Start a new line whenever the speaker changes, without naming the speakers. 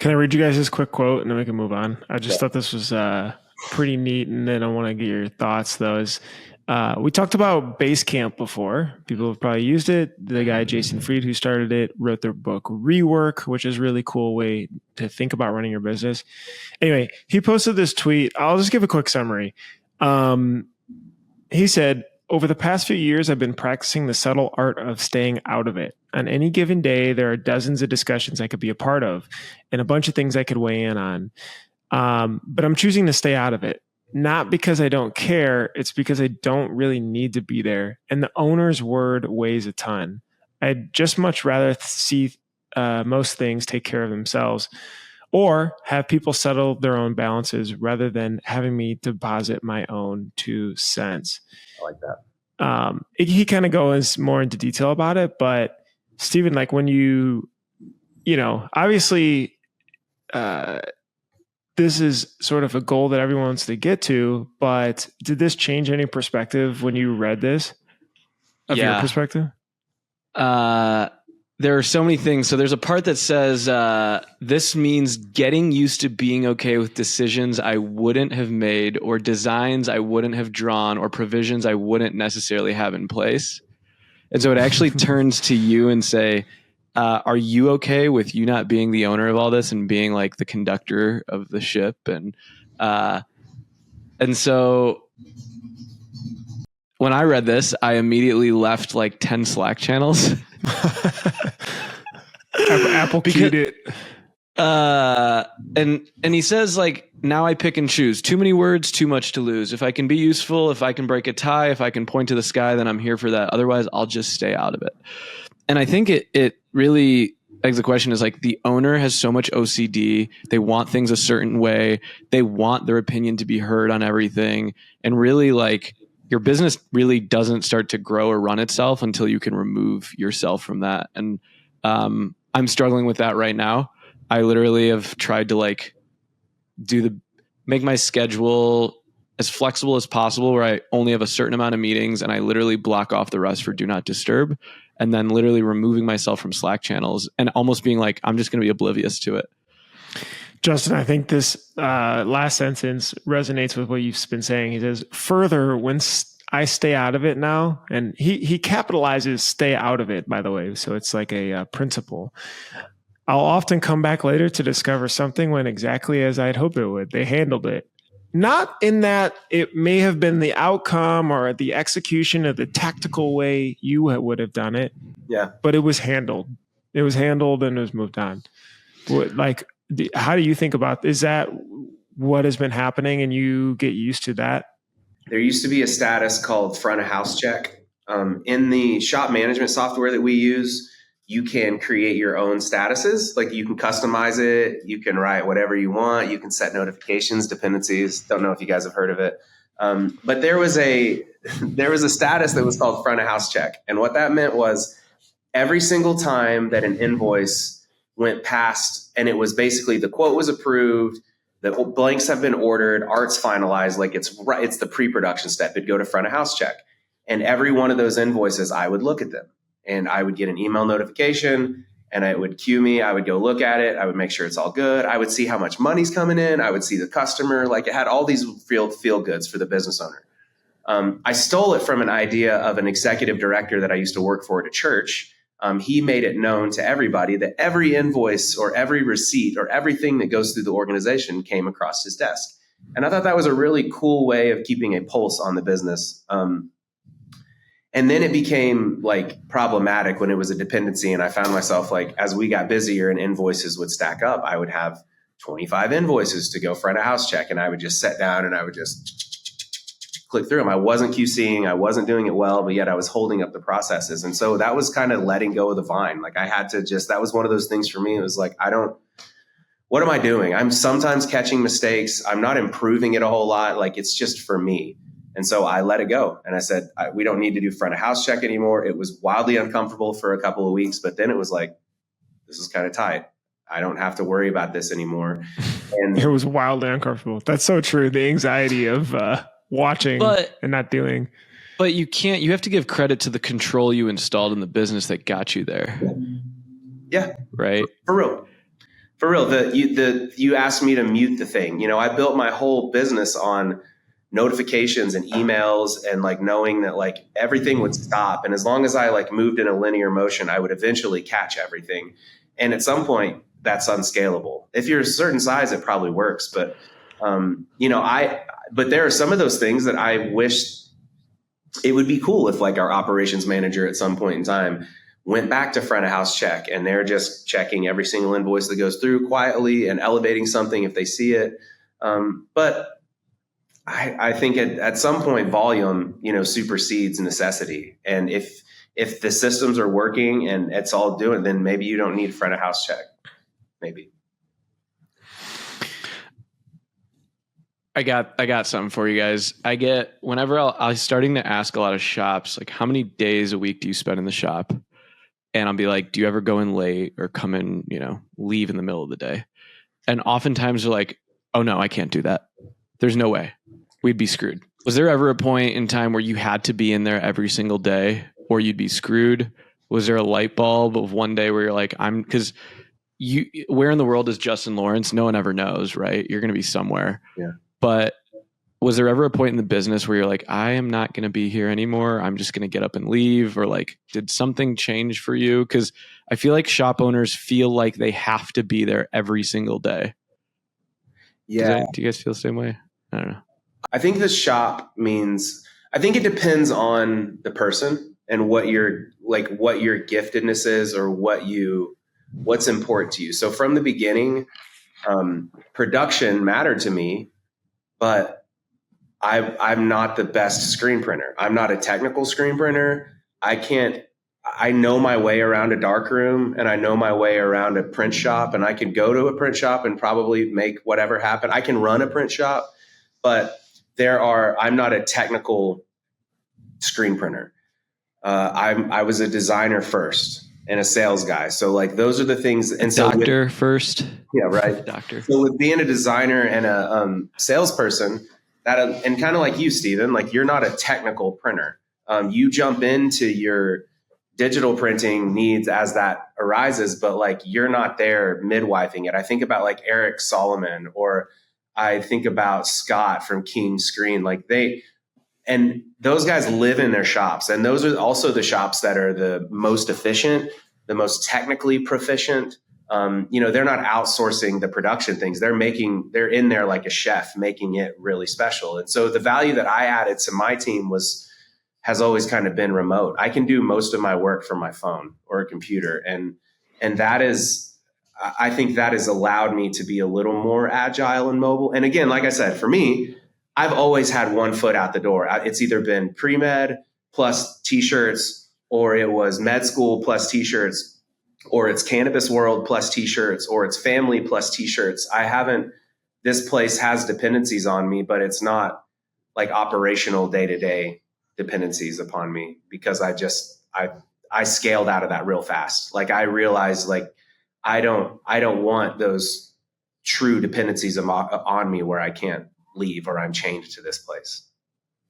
Can I read you guys this quick quote and then we can move on? I just thought this was pretty neat, and then I want to get your thoughts. Though, is we talked about Basecamp before. People have probably used it. The guy Jason Fried, who started it, wrote their book Rework, which is a really cool way to think about running your business. Anyway, he posted this tweet. I'll just give a quick summary. He said, over the past few years, I've been practicing the subtle art of staying out of it. On any given day, there are dozens of discussions I could be a part of and a bunch of things I could weigh in on. But I'm choosing to stay out of it. Not because I don't care, it's because I don't really need to be there. And the owner's word weighs a ton. I'd just much rather see most things take care of themselves or have people settle their own balances rather than having me deposit my own 2 cents.
I like that.
He kind of goes more into detail about it, but Stephen, like when obviously this is sort of a goal that everyone wants to get to, but did this change any perspective when you read this? Of your perspective?
There are so many things. So there's a part that says, this means getting used to being okay with decisions I wouldn't have made or designs I wouldn't have drawn or provisions I wouldn't necessarily have in place. And so it actually turns to you and say, are you okay with you not being the owner of all this and being like the conductor of the ship? And so when I read this, I immediately left like 10 Slack channels.
Apple queued it.
And he says like, now I pick and choose. Too many words, too much to lose. If I can be useful, if I can break a tie, if I can point to the sky, then I'm here for that. Otherwise, I'll just stay out of it. And I think it really begs the question is like the owner has so much OCD. They want things a certain way. They want their opinion to be heard on everything. And really like your business really doesn't start to grow or run itself until you can remove yourself from that. And I'm struggling with that right now. I literally have tried to like make my schedule as flexible as possible where I only have a certain amount of meetings and I literally block off the rest for do not disturb, and then literally removing myself from Slack channels and almost being like, I'm just going to be oblivious to it.
Justin, I think this last sentence resonates with what you've been saying. He says, further, when I stay out of it now, and he capitalizes stay out of it, by the way. So it's like a principle. I'll often come back later to discover something went exactly as I'd hoped it would. They handled it. Not in that it may have been the outcome or the execution of the tactical way you would have done it.
Yeah.
But it was handled. It was handled and it was moved on. How do you think about, is that what has been happening and you get used to that?
There used to be a status called front of house check. In the shop management software that we use, you can create your own statuses. Like you can customize it. You can write whatever you want. You can set notifications, dependencies. Don't know if you guys have heard of it. But there was a status that was called front of house check. And what that meant was every single time that an invoice went past and it was basically the quote was approved, the blanks have been ordered, art's finalized, like it's the pre-production step. It'd go to front of house check. And every one of those invoices, I would look at them. And I would get an email notification and it would cue me. I would go look at it. I would make sure it's all good. I would see how much money's coming in. I would see the customer. Like it had all these feel goods for the business owner. I stole it from an idea of an executive director that I used to work for at a church. He made it known to everybody that every invoice or every receipt or everything that goes through the organization came across his desk. And I thought that was a really cool way of keeping a pulse on the business. And then it became like problematic when it was a dependency. And I found myself like, as we got busier and invoices would stack up, I would have 25 invoices to go front of house check. And I would just sit down and I would just click through them. I wasn't QCing. I wasn't doing it well, but yet I was holding up the processes. And so that was kind of letting go of the vine. Like I had to that was one of those things for me. It was like, what am I doing? I'm sometimes catching mistakes. I'm not improving it a whole lot. Like it's just for me. And so I let it go. And I said, we don't need to do front of house check anymore. It was wildly uncomfortable for a couple of weeks, but then it was like, this is kind of tight. I don't have to worry about this anymore. And
it was wildly uncomfortable. That's so true. The anxiety of watching and not doing.
But you have to give credit to the control you installed in the business that got you there.
Yeah.
Right.
For real. For real, you asked me to mute the thing. I built my whole business on notifications and emails and like knowing that like everything would stop. And as long as I like moved in a linear motion, I would eventually catch everything. And at some point that's unscalable. If you're a certain size, it probably works. But, but there are some of those things that I wish it would be cool if like our operations manager at some point in time went back to front of house check and they're just checking every single invoice that goes through quietly and elevating something if they see it. But I think at some point volume, supersedes necessity. And if the systems are working and it's all doing, then maybe you don't need front of house check. Maybe.
I got something for you guys. Whenever I was starting to ask a lot of shops, like how many days a week do you spend in the shop? And I'll be like, do you ever go in late or come in, leave in the middle of the day? And oftentimes they're like, oh no, I can't do that. There's no way. We'd be screwed. Was there ever a point in time where you had to be in there every single day or you'd be screwed? Was there a light bulb of one day where you're like, where in the world is Justin Lawrence? No one ever knows, right? You're going to be somewhere.
Yeah.
But was there ever a point in the business where you're like, I am not going to be here anymore. I'm just going to get up and leave? Or like, did something change for you? Because I feel like shop owners feel like they have to be there every single day.
Yeah.
Do you guys feel the same way? I don't know.
I think the shop I think it depends on the person and what your giftedness is or what's important to you. So from the beginning, production mattered to me, but I'm not the best screen printer. I'm not a technical screen printer. I know my way around a dark room and I know my way around a print shop, and I can go to a print shop and probably make whatever happen. I can run a print shop, but I'm not a technical screen printer. I was a designer first and a sales guy. So like those are the things. And so
doctor first.
Yeah, right.
Doctor.
So with being a designer and a salesperson, and kind of like you, Steven, like you're not a technical printer. You jump into your digital printing needs as that arises, but like you're not there midwifing it. I think about like Eric Solomon, or I think about Scott from King Screen. Like and those guys live in their shops, and those are also the shops that are the most efficient, the most technically proficient. They're not outsourcing the production things. They're in there like a chef, making it really special. And so the value that I added to my team has always kind of been remote. I can do most of my work from my phone or a computer. And I think that has allowed me to be a little more agile and mobile. And again, like I said, for me, I've always had one foot out the door. It's either been pre-med plus t-shirts, or it was med school plus t-shirts, or it's cannabis world plus t-shirts, or it's family plus t-shirts. This place has dependencies on me, but it's not like operational day-to-day dependencies upon me, because I scaled out of that real fast. Like I realized like, I don't want those true dependencies on me where I can't leave or I'm chained to this place.